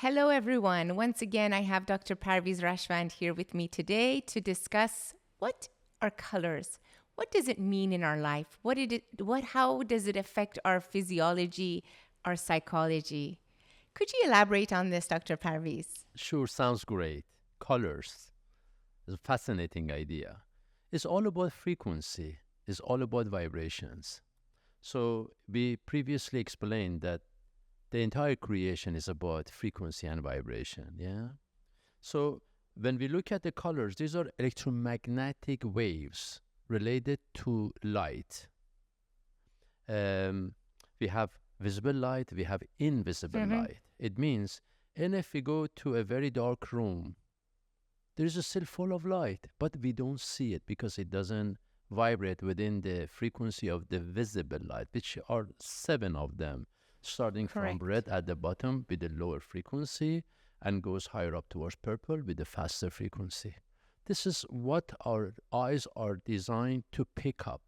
Hello, everyone. Once again, I have Dr. Parviz Rashvand here with me today to discuss what are colors. What does it mean in our life? How does it affect our physiology, our psychology? Could you elaborate on this, Dr. Parviz? Sure, sounds great. Colors is a fascinating idea. It's all about frequency, it's all about vibrations. So, we previously explained that the entire creation is about frequency and vibration, yeah? So, when we look at the colors, these are electromagnetic waves related to light. We have visible light, we have invisible Mm-hmm. light. It means, and if we go to a very dark room, there is a still full of light, but we don't see it because it doesn't vibrate within the frequency of the visible light, which are 7 of them, starting from Correct. red at the bottom with a lower frequency and goes higher up towards purple with a faster frequency. This is what our eyes are designed to pick up.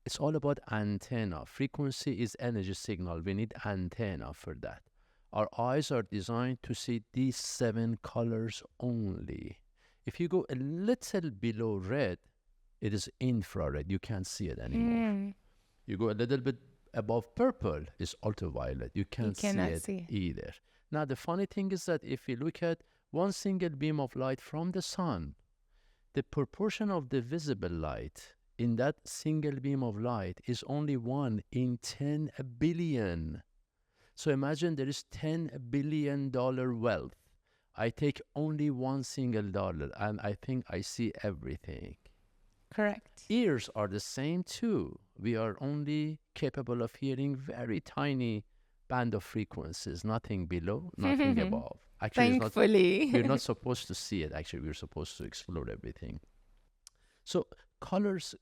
It's all about antenna. Frequency is energy signal. We need antenna for that. Our eyes are designed to see these 7 colors only. If you go a little below red, it is infrared. You can't see it anymore. Mm, You go a little bit above purple, it's ultraviolet. You you can't see cannot it see. either. Now, the funny thing is that if you look at one single beam of light from the sun, the proportion of the visible light in that single beam of light is only 1 in 10 billion. So imagine there is $10 billion wealth. I take only one single dollar and I think I see everything. Correct. Ears are the same too. We are only capable of hearing very tiny band of frequencies, nothing below, nothing above. Actually, it's not, we're Thankfully. not supposed to see it. Actually, we're supposed to explore everything. So colors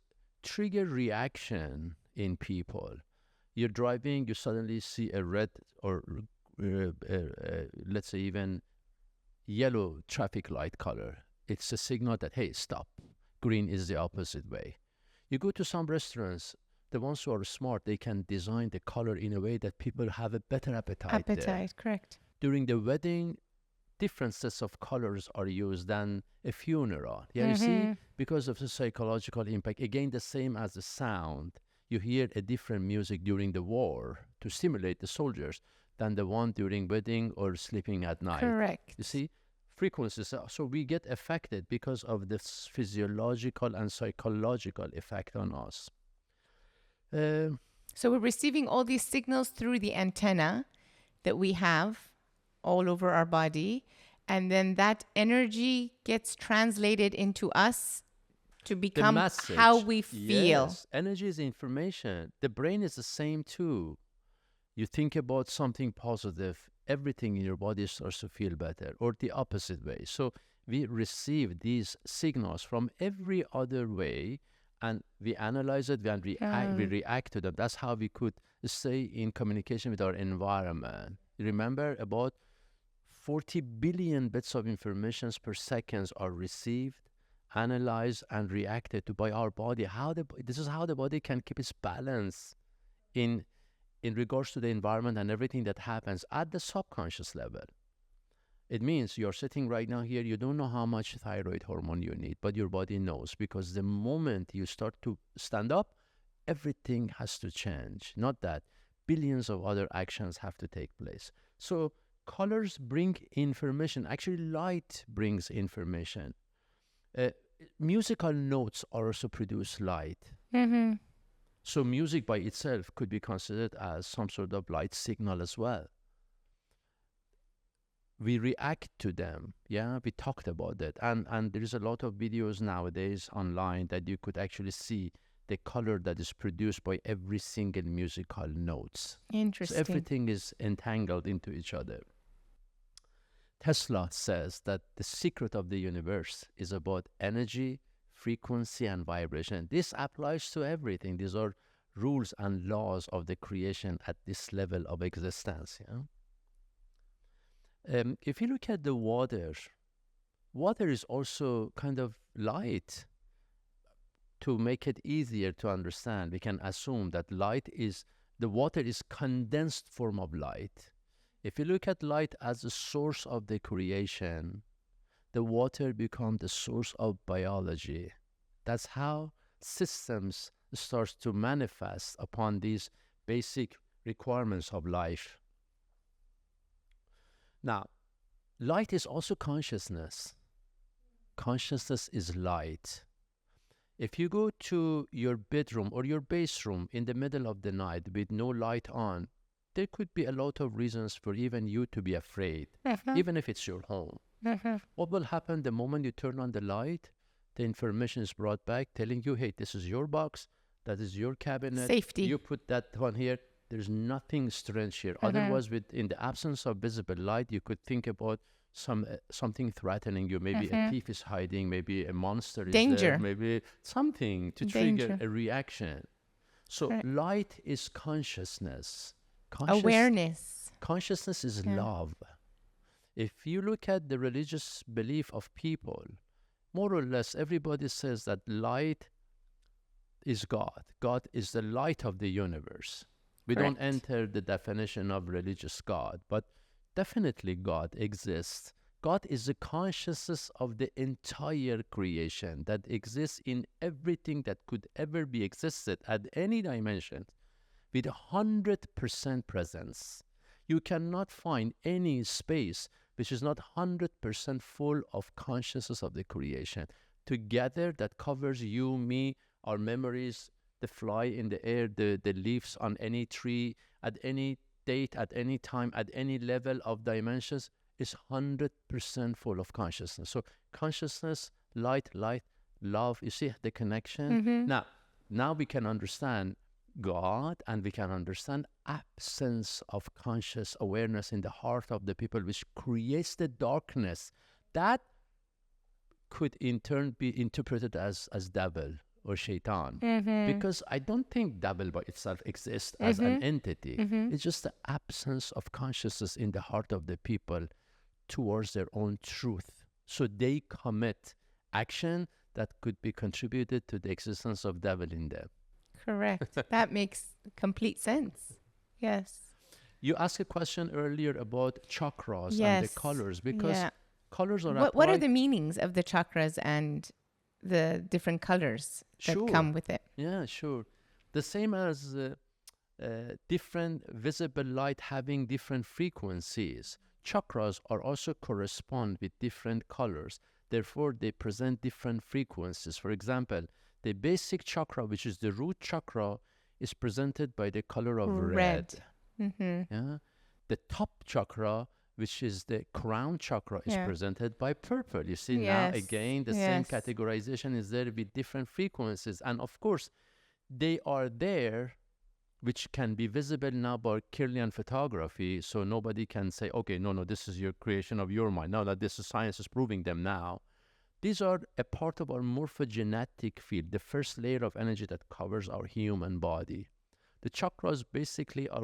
trigger reaction in people. You're driving, you suddenly see a red or let's say even yellow traffic light color. It's a signal that, hey, stop. Green is the opposite way. You go to some restaurants, the ones who are smart, they can design the color in a way that people have a better appetite there. Appetite, correct. During the wedding, different sets of colors are used than a funeral. Yeah, you see, Mm-hmm. because of the psychological impact, again, the same as the sound. You hear a different music during the war to stimulate the soldiers than the one during wedding or sleeping at night. You Correct. see, frequencies. So we get affected because of this physiological and psychological effect on us. Uh, So we're receiving all these signals through the antenna that we have all over our body. And then that energy gets translated into us to the become how message, we feel. yes, energy is information. The brain is the same too. You think about something positive, everything in your body starts to feel better, or the opposite way. So we receive these signals from every other way, and we analyze it and we react to them. That's how we could stay in communication with our environment. Remember, about 40 billion bits of information per second are received, analyzed, and reacted to by our body. This is how the body can keep its balance in regards to the environment and everything that happens at the subconscious level. It means you're sitting right now here, you don't know how much thyroid hormone you need, but your body knows, because the moment you start to stand up, everything has to change. Not that, billions of other actions have to take place. So colors bring information. Actually, light brings information. Uh, Musical notes also produce light. Mm-hmm. So music by itself could be considered as some sort of light signal as well. We react to them. Yeah, we talked about that. And there is a lot of videos nowadays online that you could actually see the color that is produced by every single musical notes. So Interesting. everything is entangled into each other. Tesla says that the secret of the universe is about energy, frequency, and vibration. This applies to everything. These are rules and laws of the creation at this level of existence. If you look at the water, water is also kind of light. To make it easier to understand, we can assume that the water is condensed form of light. If you look at light as the source of the creation, the water becomes the source of biology. That's how systems starts to manifest upon these basic requirements of life. Now, light is also consciousness. Consciousness is light. If you go to your bedroom or your bathroom in the middle of the night with no light on, there could be a lot of reasons for even you to be afraid, even if it's your home. What will happen the moment you turn on the light? The information is brought back telling you, hey, this is your box, that is your cabinet. Safety. You put that one here. There's nothing strange here. Otherwise, in the absence of visible light, you could think about something threatening you. Maybe a thief is hiding, maybe a monster is Danger. there, maybe something to trigger a reaction. So light is consciousness. Awareness. Consciousness is love. If you look at the religious belief of people, more or less everybody says that light is God. God is the light of the universe. We don't enter the definition of religious God, but definitely God exists. God is the consciousness of the entire creation that exists in everything that could ever be existed at any dimension with 100% presence. You cannot find any space which is not 100% full of consciousness of the creation. Together, that covers you, me, our memories, the fly in the air, the leaves on any tree, at any date, at any time, at any level of dimensions, is 100% full of consciousness. So consciousness, light, love, you see the connection? Now we can understand God, and we can understand absence of conscious awareness in the heart of the people, which creates the darkness that could in turn be interpreted as devil or shaitan. Because I don't think devil by itself exists as an entity. It's just the absence of consciousness in the heart of the people towards their own truth. So they commit action that could be contributed to the existence of devil in them. Correct. That makes complete sense. Yes. You asked a question earlier about chakras and the colors, because colors are What are the meanings of the chakras and the different colors that come with it? Yeah, sure. The same as different visible light having different frequencies. Chakras are also correspond with different colors. Therefore, they present different frequencies. For example, the basic chakra, which is the root chakra, is presented by the color of red. Yeah? The top chakra, which is the crown chakra, is presented by purple. You see, now again, the same categorization is there with different frequencies. And of course, they are there, which can be visible now by Kirlian photography. So nobody can say, okay, no, this is your creation of your mind. Now that this is science is proving them now. These are a part of our morphogenetic field, the first layer of energy that covers our human body. The chakras basically are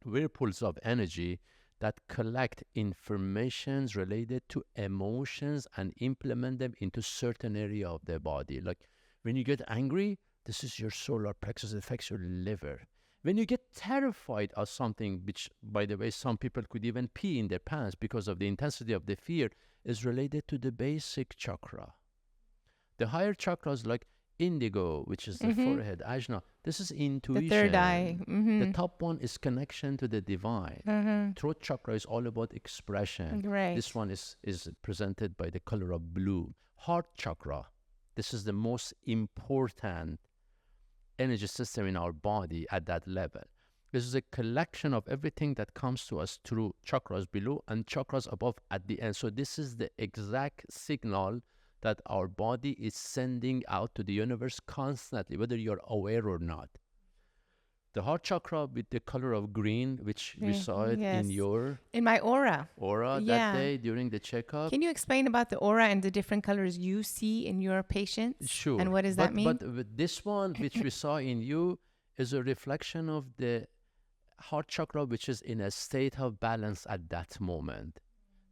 whirlpools of energy that collect informations related to emotions and implement them into certain area of the body. Like when you get angry, this is your solar plexus, it affects your liver. When you get terrified of something, which, by the way, some people could even pee in their pants because of the intensity of the fear, is related to the basic chakra. The higher chakras like indigo, which is the forehead, ajna, this is intuition. The third eye. The top one is connection to the divine. Throat chakra is all about expression. This one is presented by the color of blue. Heart chakra, this is the most important energy system in our body at that level. This is a collection of everything that comes to us through chakras below and chakras above at the end. So this is the exact signal that our body is sending out to the universe constantly, whether you're aware or not. The heart chakra with the color of green, which we saw it in my aura that day during the checkup. Can you explain about the aura and the different colors you see in your patients? Sure. And what does that mean? But with this one, which we saw in you, is a reflection of the heart chakra, which is in a state of balance at that moment.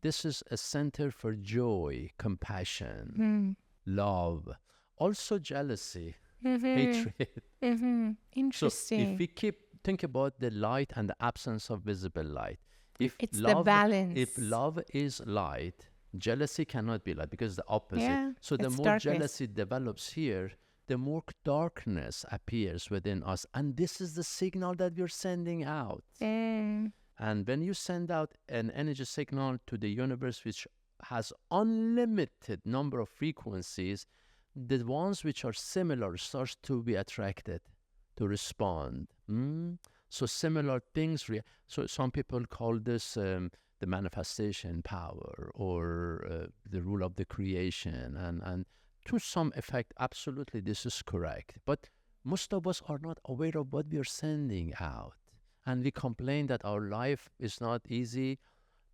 This is a center for joy, compassion, love, also jealousy, hatred. Interesting. So if we think about the light and the absence of visible light, If It's the love, if balance. love is light, jealousy cannot be light because it's the opposite. Yeah, So the it's more darkness. jealousy develops here, the more darkness appears within us. And this is the signal that we're sending out. Mm, And when you send out an energy signal to the universe, which has unlimited number of frequencies, the ones which are similar starts to be attracted to respond. So similar things. So some people call this the manifestation power or the rule of the creation, and to some effect, absolutely, this is correct. But most of us are not aware of what we are sending out, and we complain that our life is not easy.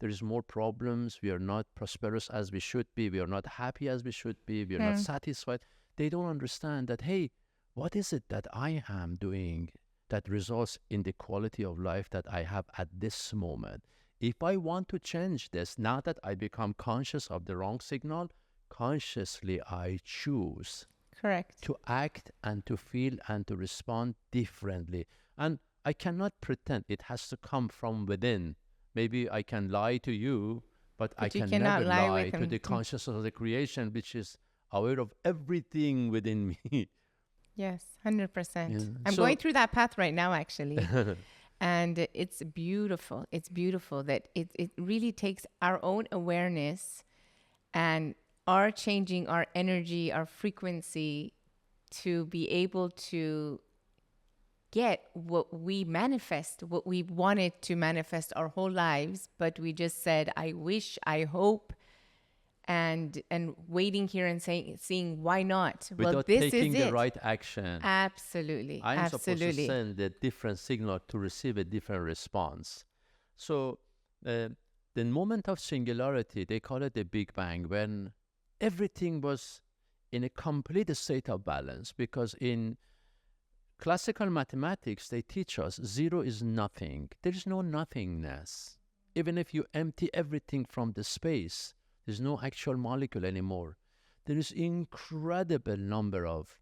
There is more problems. We are not prosperous as we should be. We are not happy as we should be. We are not mm, satisfied. They don't understand that, hey, what is it that I am doing that results in the quality of life that I have at this moment? If I want to change this, now that I become conscious of the wrong signal, consciously I choose correct. to act and to feel and to respond differently. And I cannot pretend it has to come from within. Maybe I can lie to you, but I But you can cannot never lie lie with to him. the consciousness of the creation, which is aware of everything within me. Yes, Yeah. 100%. I'm going So, through that path right now, actually. And it's beautiful. It's beautiful that it really takes our own awareness and our changing our energy, our frequency to be able to get what we manifest, what we wanted to manifest our whole lives, but we just said, I wish, I hope, and waiting here and saying, seeing why not? Well, without this is taking the it. right action, Absolutely, I am supposed to absolutely. send a different signal to receive a different response. So, uh, the moment of singularity, they call it the Big Bang, when everything was in a complete state of balance. Because in classical mathematics, they teach us zero is nothing. There is no nothingness. Even if you empty everything from the space, there's no actual molecule anymore. There is incredible number of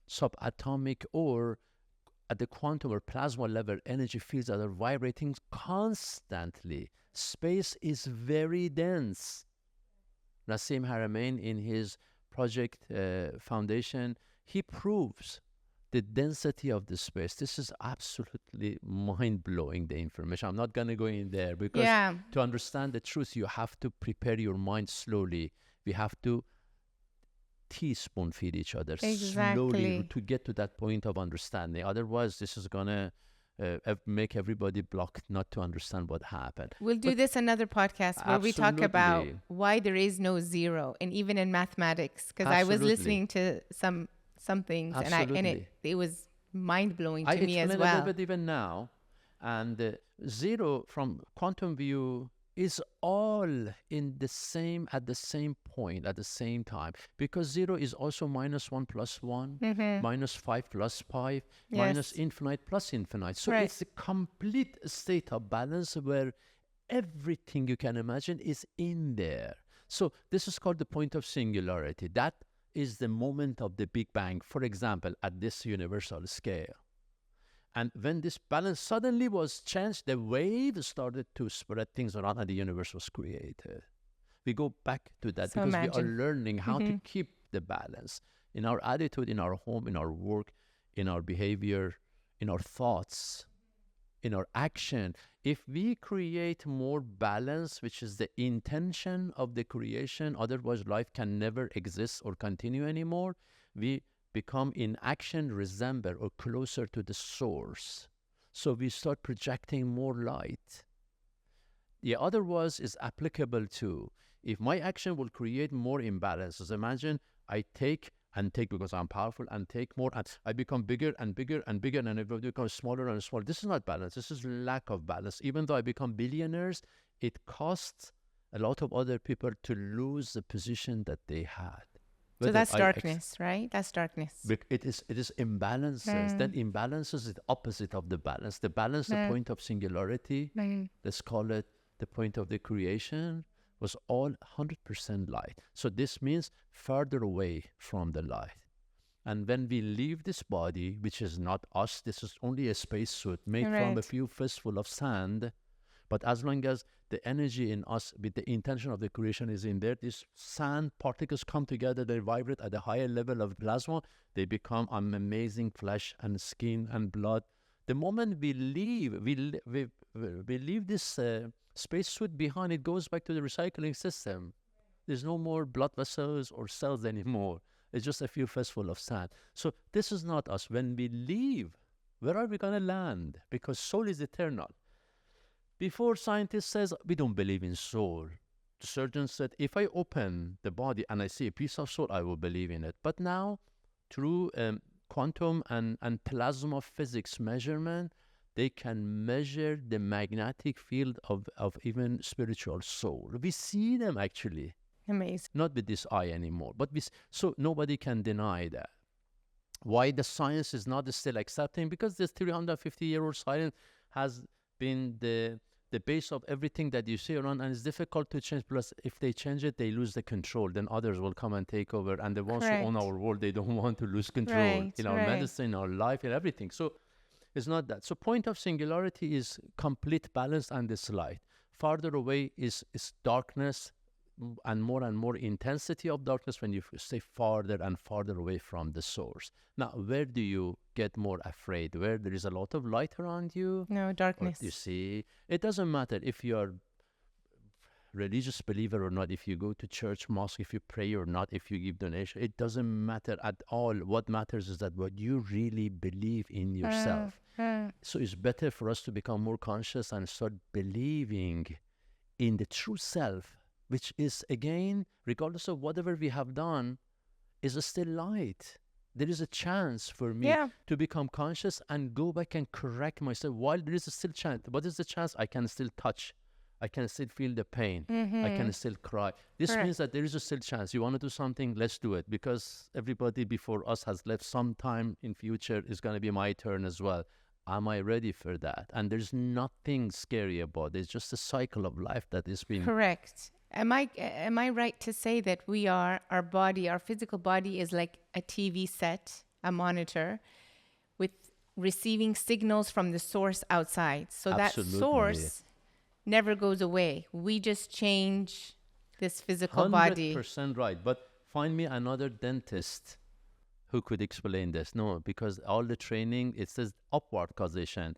subatomic or at the quantum or plasma level energy fields that are vibrating constantly. Space is very dense. Nassim Haramein, in his project foundation, he proves the density of the space. This is absolutely mind-blowing, the information. I'm not going to go in there because Yeah, to understand the truth, you have to prepare your mind slowly. We have to teaspoon feed each other slowly exactly. to get to that point of understanding. Otherwise, this is going to make everybody blocked not to understand what happened. We'll do But this another podcast where we talk about absolutely, why there is no zero, and even in mathematics, because I was absolutely, listening to some things, and absolutely. it was mind blowing I to me as explain a little well. bit even now. And zero from quantum view is all in the same, at the same point, at the same time. Because zero is also minus one plus one, Mm-hmm. minus five plus five, minus Yes. infinite plus infinite. So Right. it's a complete state of balance where everything you can imagine is in there. So this is called the point of singularity. That is the moment of the Big Bang, for example, at this universal scale. And when this balance suddenly was changed, the wave started to spread things around and the universe was created. We go back to that So because we are imagine. learning how to Mm-hmm. keep the balance in our attitude, in our home, in our work, in our behavior, in our thoughts, in our action. If we create more balance, which is the intention of the creation, otherwise life can never exist or continue anymore, we become in action resemble or closer to the source. So we start projecting more light. The other was is applicable to if my action will create more imbalances. Imagine I take and take because I'm powerful and take more and I become bigger and bigger and bigger and it becomes smaller and smaller. This is not balance. This is lack of balance. Even though I become billionaires, it costs a lot of other people to lose the position that they had. So Whether that's darkness, right? That's darkness. it is imbalances. Then Mm, imbalances is the opposite of the balance. The balance, the mm, point of singularity, mm. let's call it the point of the creation, was all 100% light. So this means further away from the light. And when we leave this body, which is not us, this is only a spacesuit made from a Right. few fistful of sand, But as long as the energy in us with the intention of the creation is in there, these sand particles come together, they vibrate at a higher level of plasma, they become an amazing flesh and skin and blood. The moment we leave, we leave this spacesuit behind, it goes back to the recycling system. There's no more blood vessels or cells anymore. It's just a few fistfuls of sand. So this is not us. When we leave, where are we going to land? Because soul is eternal. Before, scientists says we don't believe in soul. The surgeon said, if I open the body and I see a piece of soul, I will believe in it. But now, through quantum and plasma physics measurement, they can measure the magnetic field of even spiritual soul. We see them actually. Amazing. Not with this eye anymore. But so nobody can deny that. Why the science is not still accepting? Because this 350-year-old science has been the base of everything that you see around, and it's difficult to change. Plus, if they change it, they lose the control. Then others will come and take over. And the ones who own our world, they don't want to lose control in our medicine, our life, and everything. So it's not that. So point of singularity is complete balance and this light. Farther away is darkness, and more intensity of darkness when you stay farther and farther away from the source. Now, where do you get more afraid? Where there is a lot of light around you? No, darkness. You see, it doesn't matter if you're religious believer or not, if you go to church, mosque, if you pray or not, if you give donation, it doesn't matter at all. What matters is that what you really believe in yourself. So it's better for us to become more conscious and start believing in the true self, which is, again, regardless of whatever we have done, is still light. There is a chance for me to become conscious and go back and correct myself. While there is still chance, what is the chance? I can still touch. I can still feel the pain. I can still cry. This means that there is a still chance. You want to do something, let's do it. Because everybody before us has left. Sometime in future is going to be my turn as well. Am I ready for that? And there's nothing scary about it. It's just a cycle of life that is being... Correct. Am I right to say that our body, our physical body is like a TV set, a monitor, with receiving signals from the source outside. So Absolutely. That source never goes away. We just change this physical body. 100% right. But find me another dentist who could explain this. No, because all the training, it says upward causation.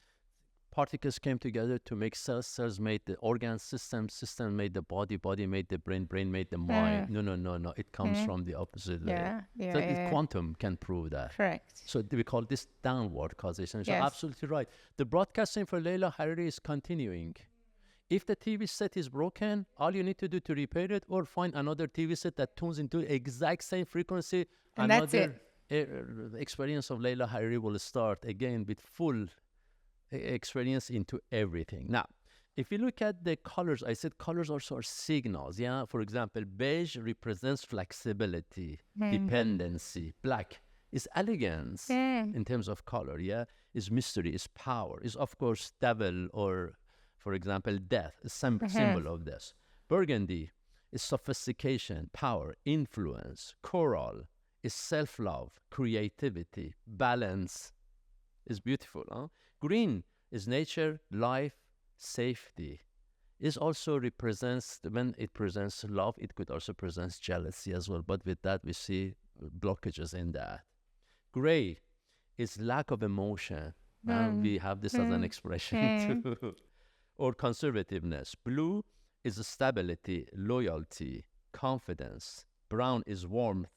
Particles came together to make cells, cells made the organ system, system made the body, body made the brain, brain made the mind. No. It comes from the opposite way. Quantum can prove that. Correct. So we call this downward causation. So absolutely right. The broadcasting for Leila Hariri is continuing. If the TV set is broken, all you need to do to repair it or find another TV set that tunes into exact same frequency. And that's it. Experience of Leila Hariri will start again with full experience into everything. Now, if you look at the colors, I said colors also are signals. Yeah, for example, beige represents flexibility, dependency. Black is elegance in terms of color. Yeah, is mystery, is power, is of course devil or, for example, death, a symbol of this. Burgundy is sophistication, power, influence. Coral is self-love, creativity, balance. Is beautiful, huh? Green is nature, life, safety. It also represents, when it presents love, it could also present jealousy as well. But with that, we see blockages in that. Gray is lack of emotion. We have this as an expression too. Or conservativeness. Blue is stability, loyalty, confidence. Brown is warmth,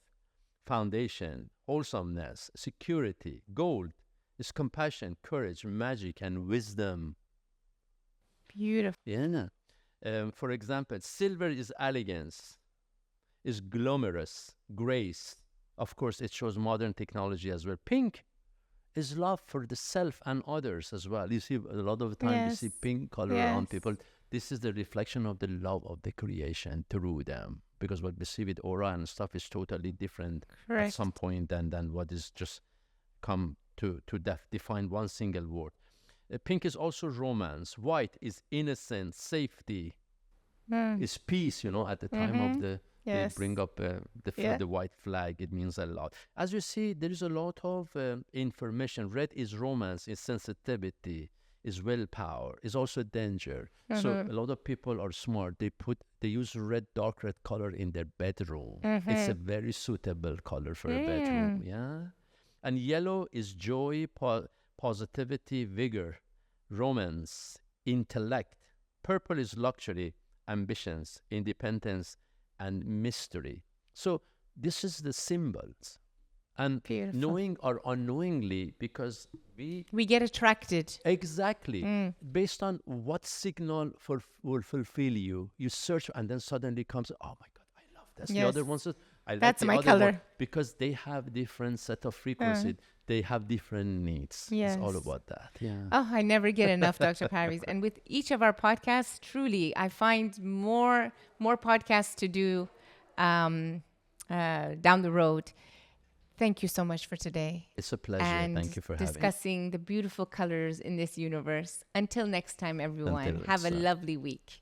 foundation, wholesomeness, security. Gold is compassion, courage, magic, and wisdom. Beautiful. Yeah. For example, silver is elegance, is glamorous, grace. Of course, it shows modern technology as well. Pink is love for the self and others as well. You see, a lot of the time you see pink color on people. This is the reflection of the love of the creation through them. Because what we see with aura and stuff is totally different at some point than what is just come to define one single word. Pink is also romance. White is innocence, safety, is peace, at the time of the, they bring up the white flag. It means a lot. As you see, there is a lot of information. Red is romance, is sensitivity, is willpower, is also danger. So a lot of people are smart. They use dark red color in their bedroom. It's a very suitable color for a bedroom. Yeah. And yellow is joy, positivity, vigor, romance, intellect. Purple is luxury, ambitions, independence, and mystery. So this is the symbols. And Beautiful. knowing or unknowingly, because We get attracted. exactly based on what signal will fulfill you, you search and then suddenly comes, oh my God, I love this. The other Yes. one says, I like That's the my other one color. because they have different set of frequency. They have different needs. It's all Yes. about that. Yeah. Oh, I never get enough, Dr. Parviz. And with each of our podcasts, truly, I find more podcasts to do down the road. Thank you so much for today. It's a pleasure. And Thank you for having me. discussing the beautiful colors in this universe. Until next time, everyone, Until have next a time. lovely week.